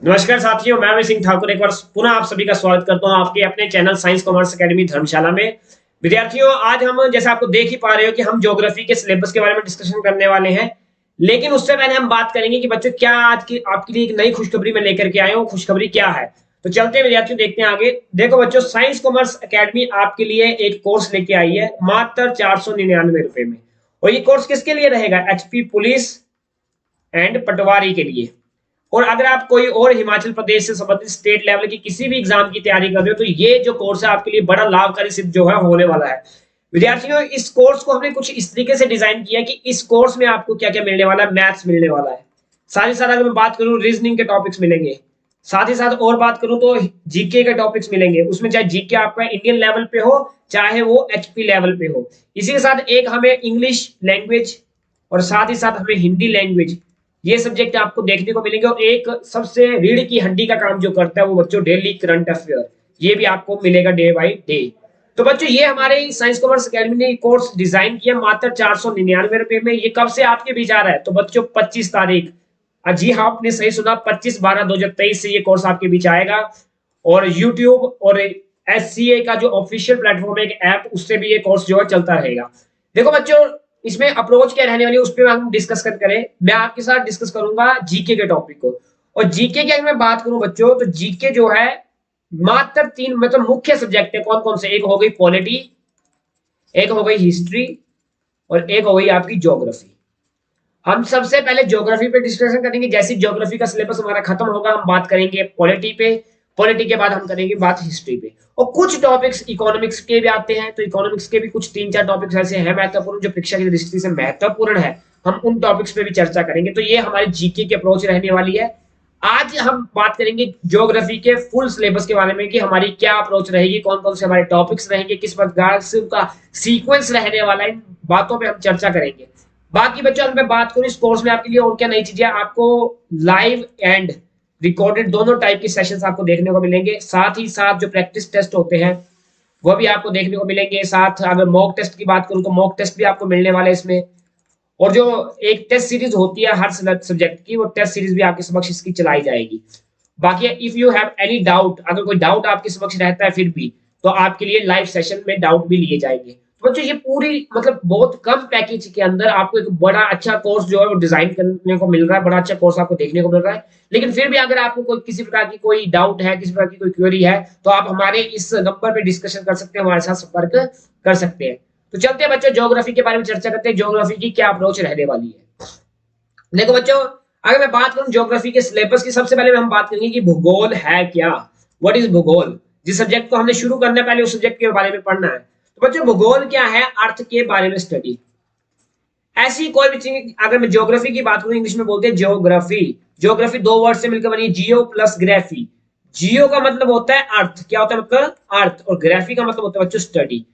नमस्कार साथियों, मैं अमित सिंह ठाकुर एक बार पुनः आप सभी का स्वागत करता हूं आपके अपने चैनल साइंस कॉमर्स एकेडमी धर्मशाला में। विद्यार्थियों, आज हम जैसा आपको देख ही पा रहे हो कि हम ज्योग्राफी के सिलेबस के बारे में डिस्कशन करने वाले हैं। लेकिन उससे पहले हम बात करेंगे कि बच्चों क्या आज की आपके लिए एक नई खुशखबरी मैं लेकर के आया हूँ। खुशखबरी क्या है, तो चलते हैं विद्यार्थियों, देखते हैं आगे। देखो बच्चों, साइंस कॉमर्स एकेडमी आपके लिए एक कोर्स लेके आई है मात्र 499 में। और ये कोर्स किसके लिए रहेगा? एचपी पुलिस एंड पटवारी के लिए। और अगर आप कोई और हिमाचल प्रदेश से संबंधित स्टेट लेवल की किसी भी एग्जाम की तैयारी कर रहे हो तो ये जो कोर्स है आपके लिए बड़ा लाभकारी सिद्ध जो है होने वाला है। विद्यार्थियों, इस कोर्स को हमने कुछ इस तरीके से डिजाइन किया कि इस कोर्स में आपको क्या क्या मिलने वाला है। मैथ्स मिलने वाला है, साथ ही साथ अगर मैं बात करूं रीजनिंग के टॉपिक्स मिलेंगे, साथ ही साथ और बात करूं तो जीके के टॉपिक्स मिलेंगे। उसमें चाहे जीके आपका इंडियन लेवल पे हो चाहे वो एचपी लेवल पे हो। इसी के साथ एक हमें इंग्लिश लैंग्वेज और साथ ही साथ हमें हिंदी लैंग्वेज, ये सब्जेक्ट आपको देखने को मिलेंगे। और एक सबसे रीढ़ की हड्डी का काम जो करता है वो बच्चों डेली करंट अफेयर, ये भी आपको मिलेगा डे बाई डे। तो बच्चों, ये हमारे साइंस कॉमर्स अकेडमी ने कोर्स डिजाइन किया मात्र 499 में। ये कब से आपके बीच आ रहा है? तो बच्चों 25 तारीख, जी हाँ, आपने सही सुना, 25/12/2023 से ये कोर्स आपके बीच आएगा। और यूट्यूब और एससीए का जो ऑफिशियल प्लेटफॉर्म है, एक ऐप, उससे भी ये कोर्स जो है चलता रहेगा। देखो बच्चों, इसमें अप्रोच क्या रहने वाली है उस पर हम डिस्कस करें। मैं आपके साथ डिस्कस करूंगा जीके के टॉपिक को। और जीके की अगर मैं बात करूं बच्चों, तो जीके जो है मात्र तीन मतलब मुख्य सब्जेक्ट है। कौन कौन से? एक हो गई पॉलिटी, एक हो गई हिस्ट्री और एक हो गई आपकी ज्योग्राफी। हम सबसे पहले ज्योग्राफी पे डिस्कशन करेंगे। जैसे ज्योग्राफी का सिलेबस हमारा खत्म होगा हम बात करेंगे पॉलिटी पे। पॉलिटी के बाद हम करेंगे बात हिस्ट्री पे। और कुछ टॉपिक्स इकोनॉमिक्स के भी आते हैं, तो इकोनॉमिक्स के भी कुछ 3-4 टॉपिक्स ऐसे हैं महत्वपूर्ण जो परीक्षा की दृष्टि से महत्वपूर्ण है। हम उन टॉपिक्स पे भी चर्चा करेंगे। तो ये हमारी जीके की अप्रोच रहने वाली है। आज हम बात करेंगे ज्योग्राफी के फुल सिलेबस के बारे में कि हमारी क्या अप्रोच रहेगी, कौन कौन से हमारे टॉपिक्स रहेंगे, किस प्रकार से उनका सीक्वेंस रहने वाला है। इन बातों पे हम चर्चा करेंगे। बाकी बच्चों, अगर मैं बात करूं इस कोर्स में आपके लिए और क्या नई चीजें, आपको लाइव एंड रिकॉर्डेड दोनों टाइप के सेशंस आपको देखने को मिलेंगे। साथ ही साथ जो प्रैक्टिस टेस्ट होते हैं वो भी आपको देखने को मिलेंगे। साथ अगर मॉक टेस्ट की बात करूं तो मॉक टेस्ट भी आपको मिलने वाले हैं इसमें। और जो एक टेस्ट सीरीज होती है हर सब्जेक्ट की, वो टेस्ट सीरीज भी आपके समक्ष इसकी चलाई जाएगी। बाकी if you have any doubt, अगर कोई डाउट आपके समक्ष रहता है फिर भी, तो आपके लिए लाइव सेशन में डाउट भी लिए जाएंगे। तो बच्चों, ये पूरी मतलब बहुत कम पैकेज के अंदर आपको एक बड़ा अच्छा कोर्स जो है वो डिजाइन करने को मिल रहा है। बड़ा अच्छा कोर्स आपको देखने को मिल रहा है। लेकिन फिर भी अगर आपको कोई किसी प्रकार की कोई डाउट है, किसी प्रकार की कोई क्वेरी है, तो आप हमारे इस नंबर पे डिस्कशन कर सकते हैं, हमारे साथ संपर्क कर सकते हैं। तो चलते हैं बच्चों, ज्योग्राफी के बारे में चर्चा करते हैं, ज्योग्राफी की क्या अप्रोच रहने वाली है। देखो बच्चों, अगर मैं बात करूं ज्योग्राफी के सिलेबस की, सबसे पहले हम बात करेंगे कि भूगोल है क्या। व्हाट इज भूगोल? जिस सब्जेक्ट को हमने शुरू करने पहले उस सब्जेक्ट के बारे में पढ़ना है। तो बच्चों, भूगोल क्या है? अर्थ के बारे में स्टडी। ऐसी कोई भी चीज, अगर मैं ज्योग्राफी की बात करूं, इंग्लिश में बोलते हैं ज्योग्राफी। ज्योग्राफी दो वर्ड से मिलकर बनी, जियो प्लस ग्राफी। जियो का मतलब होता है अर्थ, क्या होता है मतलब अर्थ, और ग्राफी का मतलब होता है बच्चों स्टडी।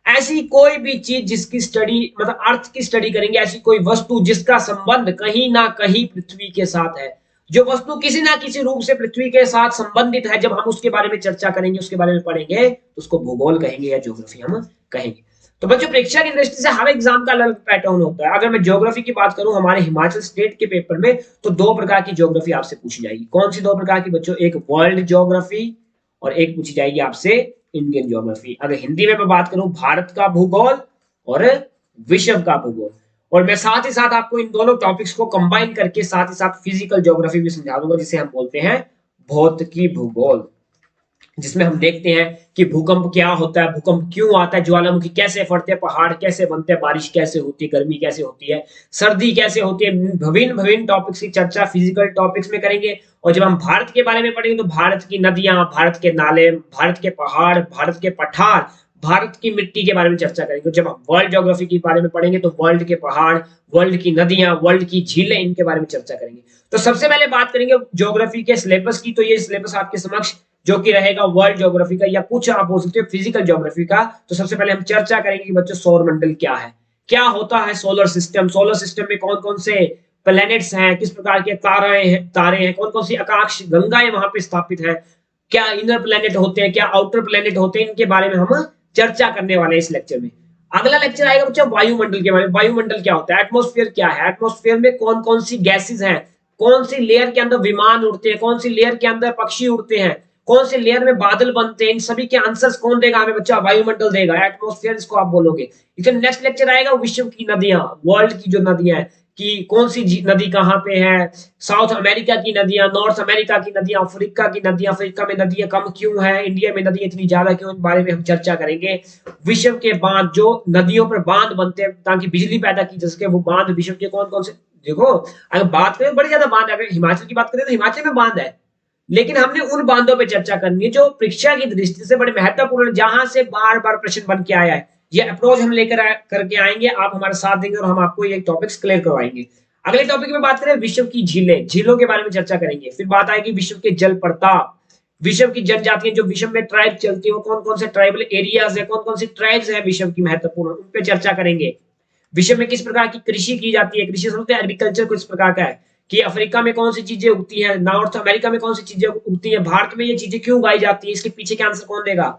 ऐसी कोई भी चीज जिसकी स्टडी मतलब अर्थ की स्टडी करेंगे, ऐसी कोई वस्तु जिसका संबंध कहीं ना कहीं पृथ्वी के साथ है। जो वस्तु किसी ना किसी रूप से पृथ्वी के साथ संबंधित है, जब हम उसके बारे में चर्चा करेंगे, उसके बारे में पढ़ेंगे, तो उसको भूगोल कहेंगे या ज्योग्राफी हम कहेंगे। तो बच्चों, परीक्षा की दृष्टि से हर एग्जाम का अलग पैटर्न होता है। अगर मैं ज्योग्राफी की बात करूं हमारे हिमाचल स्टेट के पेपर में, तो दो प्रकार की ज्योग्राफी आपसे पूछी जाएगी। कौन सी दो प्रकार की बच्चों? एक वर्ल्ड ज्योग्राफी और एक पूछी जाएगी आपसे इंडियन ज्योग्राफी। अगर हिंदी में मैं बात करूं, भारत का भूगोल और विश्व का भूगोल। और मैं साथ ही साथ आपको इन दोनों टॉपिक्स को कंबाइन करके साथ ही साथ फिजिकल ज्योग्राफी भी समझा दूंगा, जिसे हम बोलते हैं भौतिकी भूगोल, जिसमें हम देखते हैं कि भूकंप क्या होता है, भूकंप क्यों आता है, ज्वालामुखी कैसे फटते हैं, पहाड़ कैसे बनते हैं, बारिश कैसे होती है, गर्मी कैसे होती है, सर्दी कैसे होती है। विभिन्न विभिन्न टॉपिक्स की चर्चा फिजिकल टॉपिक्स में करेंगे। और जब हम भारत के बारे में पढ़ेंगे तो भारत की नदियां, भारत के नाले, भारत के पहाड़, भारत के पठार, भारत की मिट्टी के बारे में चर्चा करेंगे। जब हम वर्ल्ड ज्योग्राफी के बारे में पढ़ेंगे तो वर्ल्ड के पहाड़, वर्ल्ड की नदियां, वर्ल्ड की झीलें, इनके बारे में चर्चा करेंगे। तो सबसे पहले बात करेंगे ज्योग्राफी के सिलेबस की। तो ये सिलेबस आपके समक्ष जो कि रहेगा वर्ल्ड ज्योग्राफी का, या कुछ आप बोल सकते हो फिजिकल ज्योग्राफी का। तो सबसे पहले हम चर्चा करेंगे कि बच्चों सौर मंडल क्या है, क्या होता है सोलर सिस्टम, सोलर सिस्टम में कौन कौन से प्लैनेट्स हैं, किस प्रकार के तारे हैं, कौन कौन सी आकाश गंगाएं वहां पे स्थापित है, क्या इनर प्लैनेट होते हैं, क्या आउटर प्लैनेट होते हैं, इनके बारे में हम चर्चा करने वाले हैं इस लेक्चर में। अगला लेक्चर आएगा बच्चों वायुमंडल के बारे में। वायुमंडल क्या होता है, एटमॉस्फेयर क्या है, एटमॉस्फेयर में कौन कौन सी गैसेज हैं, कौन सी लेयर के अंदर विमान उड़ते हैं, कौन सी लेयर के अंदर पक्षी उड़ते हैं, कौन सी लेयर में बादल बनते हैं, इन सभी के आंसर्स कौन देगा हमें बच्चा? वायुमंडल देगा, एटमॉस्फेयर इसको आप बोलोगे। इसका नेक्स्ट लेक्चर आएगा विश्व की नदियां, वर्ल्ड की जो नदियां हैं कि कौन सी नदी कहाँ पे है, साउथ अमेरिका की नदियां, नॉर्थ अमेरिका की नदियां, अफ्रीका की नदियां, अफ्रीका में नदियां कम क्यों है, इंडिया में नदियां इतनी ज्यादा क्यों, इस बारे में हम चर्चा करेंगे। विश्व के बांध, जो नदियों पर बांध बनते हैं ताकि बिजली पैदा की जा सके, वो बांध विश्व के कौन कौन से, देखो अगर बात करें बड़ी ज्यादा बांध, अगर हिमाचल की बात करें तो हिमाचल में बांध है, लेकिन हमने उन बांधों पे चर्चा करनी है जो परीक्षा की दृष्टि से बड़े महत्वपूर्ण, जहां से बार बार प्रश्न बन के आया है। ये अप्रोच हम लेकर करके आएंगे, आप हमारे साथ देंगे और हम आपको ये टॉपिक्स क्लियर करवाएंगे। अगले टॉपिक में बात करें विश्व की झीलें, झीलों के बारे में चर्चा करेंगे। फिर बात आएगी विश्व के जल प्रताप, विश्व की जनजातियां जो विश्व में ट्राइब चलती है, वो कौन कौन से ट्राइबल एरियाज है, कौन कौन सी ट्राइब्स है विश्व की महत्वपूर्ण, उन पे चर्चा करेंगे। विश्व में किस प्रकार की कृषि की जाती है, कृषि समझते हैं, एग्रीकल्चर किस प्रकार का है, कि अफ्रीका में कौन सी चीजें उगती हैं, नॉर्थ अमेरिका में कौन सी चीजें उगती हैं, भारत में ये चीजें क्यों उगाई जाती है, इसके पीछे का आंसर कौन देगा?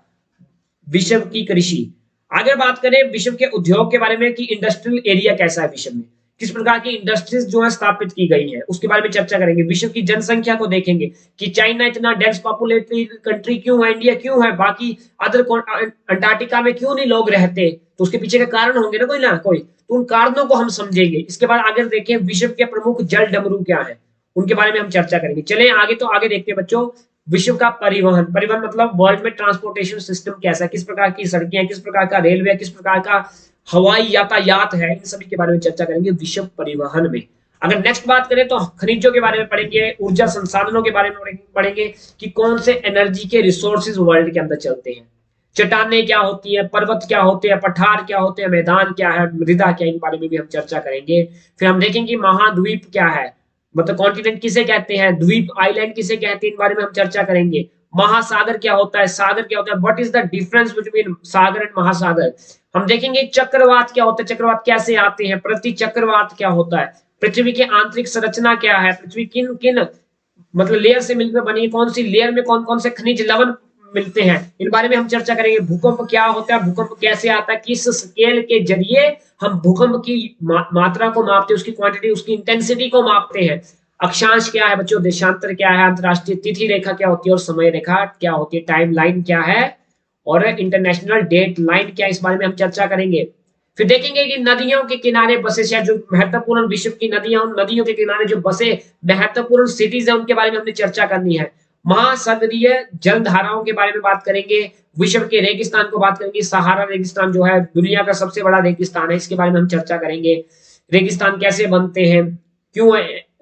विश्व की कृषि। आगे बात करें विश्व के उद्योग के बारे में कि इंडस्ट्रियल एरिया कैसा है विश्व में, किस प्रकार की इंडस्ट्रीज जो है स्थापित की गई है, उसके बारे में चर्चा करेंगे। विश्व की जनसंख्या को देखेंगे कि चाइना इतना डेंस पॉपुलेटेड कंट्री क्यों है, इंडिया क्यों है, बाकी अदर अंटार्कटिका में क्यों नहीं लोग रहते, तो उसके पीछे के कारण होंगे ना कोई, तो उन कारणों को हम समझेंगे। इसके बाद आगे देखें विश्व के प्रमुख जल डमरू क्या है, उनके बारे में हम चर्चा करेंगे। चले आगे, तो आगे देखते हैं बच्चों विश्व का परिवहन, परिवहन मतलब वर्ल्ड में ट्रांसपोर्टेशन सिस्टम कैसा है, किस प्रकार की सड़कें हैं, किस प्रकार का रेलवे है, किस प्रकार का हवाई यातायात है, इन सभी के बारे में चर्चा करेंगे विश्व परिवहन में। अगर नेक्स्ट बात करें तो खनिजों के बारे में पढ़ेंगे, ऊर्जा संसाधनों के बारे में पढ़ेंगे कि कौन से एनर्जी के रिसोर्सेज वर्ल्ड के अंदर चलते हैं, चट्टाने क्या होती है, पर्वत क्या होते हैं, पठार क्या होते हैं, मैदान क्या है, मृदा क्या, इन बारे में भी हम चर्चा करेंगे। फिर हम देखेंगे महाद्वीप क्या है, मतलब कॉन्टिनेंट किसे कहते हैं, द्वीप आइलैंड किसे कहते हैं, इन बारे में हम चर्चा करेंगे। महासागर क्या होता है, सागर क्या होता है, what is the difference between Sagar and महासागर। हम देखेंगे चक्रवात क्या होता है, चक्रवात कैसे आते हैं, प्रति चक्रवात क्या होता है, पृथ्वी की आंतरिक संरचना क्या है, पृथ्वी किन किन मतलब लेयर से मिलकर बनी है, कौन सी लेयर में कौन कौन से खनिज लवण मिलते हैं, इन बारे में हम चर्चा करेंगे। भूकंप क्या होता है, भूकंप कैसे आता है, किस स्केल के जरिए हम भूकंप की मात्रा को मापते हैं, उसकी क्वांटिटी, उसकी इंटेंसिटी को मापते हैं। अक्षांश क्या है बच्चों, देशांतर क्या है, अंतरराष्ट्रीय तिथि रेखा क्या होती है और समय रेखा क्या होती है, टाइम लाइन क्या है और इंटरनेशनल डेट लाइन क्या है, इस बारे में हम चर्चा करेंगे। फिर देखेंगे कि नदियों के किनारे बसे शहर, जो महत्वपूर्ण विश्व की नदियां, उन नदियों के किनारे जो बसे महत्वपूर्ण सिटीज है, उनके बारे में हमने चर्चा करनी है। महासागरीय जल धाराओं के बारे में बात करेंगे, विश्व के रेगिस्तान को बात करेंगे, सहारा रेगिस्तान जो है दुनिया का सबसे बड़ा रेगिस्तान है, इसके बारे में हम चर्चा करेंगे। रेगिस्तान कैसे बनते हैं, क्यों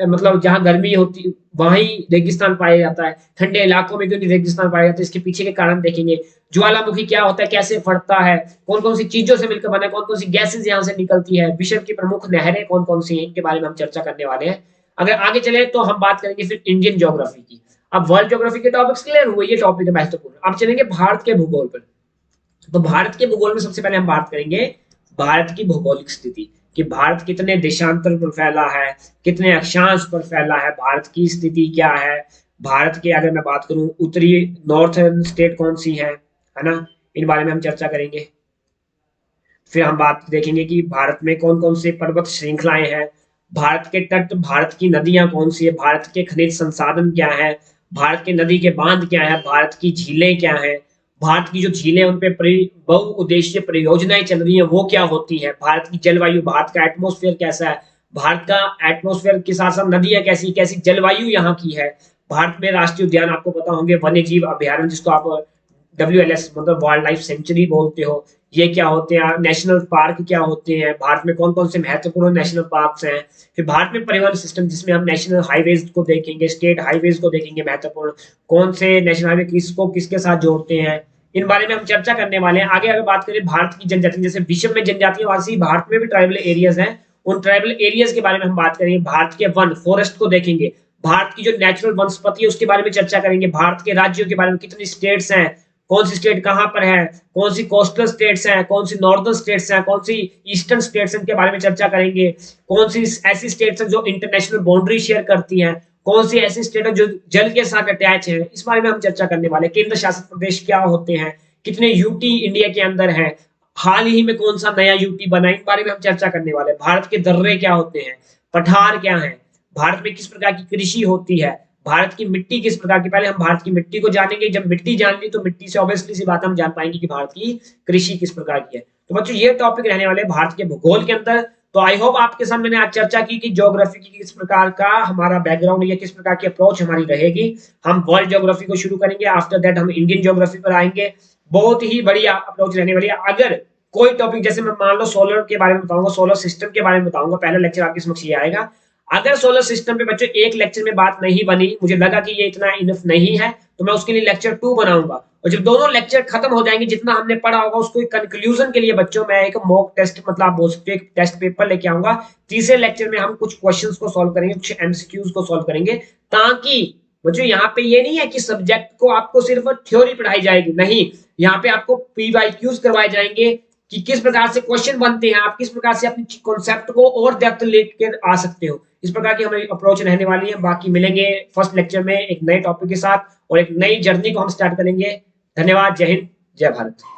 मतलब जहां गर्मी होती वहां ही रेगिस्तान पाया जाता है, ठंडे इलाकों में क्यों नहीं रेगिस्तान पाया जाता है, इसके पीछे के कारण देखेंगे। ज्वालामुखी क्या होता है, कैसे फटता है, कौन कौन सी चीजों से मिलकर बना है, कौन कौन सी गैसेज यहाँ से निकलती है, विश्व की प्रमुख नहरें कौन कौन सी हैं, इनके बारे में हम चर्चा करने वाले हैं। अगर आगे चले तो हम बात करेंगे फिर इंडियन ज्योग्राफी की। अब वर्ल्ड ज्योग्राफी के टॉपिक्स क्लियर हुए, ये टॉपिक है महत्वपूर्ण। अब चलेंगे भारत के भूगोल पर। तो भारत के भूगोल में सबसे पहले हम बात करेंगे भारत की भौगोलिक स्थिति, कि भारत कितने देशांतर पर फैला है, कितने अक्षांश पर फैला है, भारत की स्थिति क्या है। भारत के अगर मैं बात करूं उत्तरी नॉर्थर्न स्टेट कौन सी है ना, इन बारे में हम चर्चा करेंगे। फिर हम बात देखेंगे कि भारत में कौन कौन से पर्वत श्रृंखलाएं हैं, भारत के तट, भारत की नदियां कौन सी है, भारत के खनिज संसाधन क्या है, भारत के नदी के बांध क्या है, भारत की झीलें क्या है, भारत की जो झीलें उन पे बहुउद्देशीय परियोजनाएं चल रही हैं वो क्या होती है, भारत की जलवायु, भारत का एटमॉस्फेयर कैसा है, भारत का एटमॉस्फेयर के साथ साथ नदियां कैसी कैसी जलवायु यहाँ की है। भारत में राष्ट्रीय उद्यान आपको पता होंगे, वन्य जीव अभ्यारण्य जिसको आप WLS मतलब वाइल्ड लाइफ सेंचुरी बोलते हो, ये क्या होते हैं, नेशनल पार्क क्या होते हैं, भारत में कौन कौन से महत्वपूर्ण नेशनल पार्क्स हैं। फिर भारत में परिवहन सिस्टम जिसमें हम नेशनल हाईवेज को देखेंगे, स्टेट हाईवेज को देखेंगे, महत्वपूर्ण कौन से नेशनल हाईवे किसको किसके साथ जोड़ते हैं, इन बारे में हम चर्चा करने वाले हैं। आगे अगर बात करें भारत की जनजाति, जैसे विश्व में जनजातियां वासी, भारत में भी ट्राइबल एरियाज हैं, उन ट्राइबल एरियाज के बारे में हम बात करेंगे। भारत के वन फॉरेस्ट को देखेंगे, भारत की जो नेचुरल वनस्पति है उसके बारे में चर्चा करेंगे। भारत के राज्यों के बारे में, कितनी स्टेट्स हैं, कौन सी स्टेट कहां पर है, कौन सी कोस्टल स्टेट्स हैं, कौन सी नॉर्दर्न स्टेट्स हैं, कौन सी ईस्टर्न स्टेट्स हैं, के बारे में चर्चा करेंगे। कौन सी ऐसी स्टेट्स हैं जो इंटरनेशनल बाउंड्री शेयर करती हैं, कौन सी ऐसी स्टेट है जो जल के साथ अटैच है, इस बारे में हम चर्चा करने वाले। केंद्र शासित प्रदेश क्या होते हैं, कितने यूटी इंडिया के अंदर है, हाल ही में कौन सा नया यूटी बना, इन बारे में हम चर्चा करने वाले। भारत के दर्रे क्या होते हैं, पठार क्या है, भारत में किस प्रकार की कृषि होती है, भारत की मिट्टी किस प्रकार की, पहले हम भारत की मिट्टी को जानेंगे, जब मिट्टी जान ली तो मिट्टी से ऑब्वियसली सी बात हम जान पाएंगे कि भारत की कृषि किस प्रकार की है। तो बच्चों ये टॉपिक रहने वाले भारत के भूगोल के अंदर। तो आई होप आपके साथ मैंने आज चर्चा की कि ज्योग्राफी की किस प्रकार का हमारा बैकग्राउंड या किस प्रकार की अप्रोच हमारी रहेगी। हम वर्ल्ड ज्योग्राफी को शुरू करेंगे, आफ्टर दैट हम इंडियन ज्योग्राफी पर आएंगे। बहुत ही बढ़िया अप्रोच रहने वाली है। अगर कोई टॉपिक जैसे मैं मान लो सोलर के बारे में बताऊंगा, सोलर सिस्टम के बारे में बताऊंगा, पहला लेक्चर आपके समक्ष ये आएगा। अगर सोलर सिस्टम पे बच्चों एक लेक्चर में बात नहीं बनी, मुझे लगा कि ये इतना इनफ नहीं है, तो मैं उसके लिए लेक्चर 2 बनाऊंगा। और जब दोनों लेक्चर खत्म हो जाएंगे, जितना हमने पढ़ा होगा उसको कंक्लूजन के लिए बच्चों मैं एक मॉक टेस्ट, मतलब आप बोल सकते हो एक टेस्ट पेपर लेके आऊंगा। तीसरे लेक्चर में हम कुछ क्वेश्चंस को सॉल्व करेंगे, कुछ एमसीक्यूज को सॉल्व करेंगे, ताकि बच्चों यहाँ पे ये नहीं है कि सब्जेक्ट को आपको सिर्फ थ्योरी पढ़ाई जाएगी, नहीं, यहाँ पे आपको पीवाईक्यूज करवाए जाएंगे कि किस प्रकार से क्वेश्चन बनते हैं, आप किस प्रकार से अपने कॉन्सेप्ट को और डेप्थ लेकर आ सकते हो। इस प्रकार की हमारी अप्रोच रहने वाली है। बाकी मिलेंगे फर्स्ट लेक्चर में एक नए टॉपिक के साथ और एक नई जर्नी को हम स्टार्ट करेंगे। धन्यवाद। जय हिंद, जय भारत।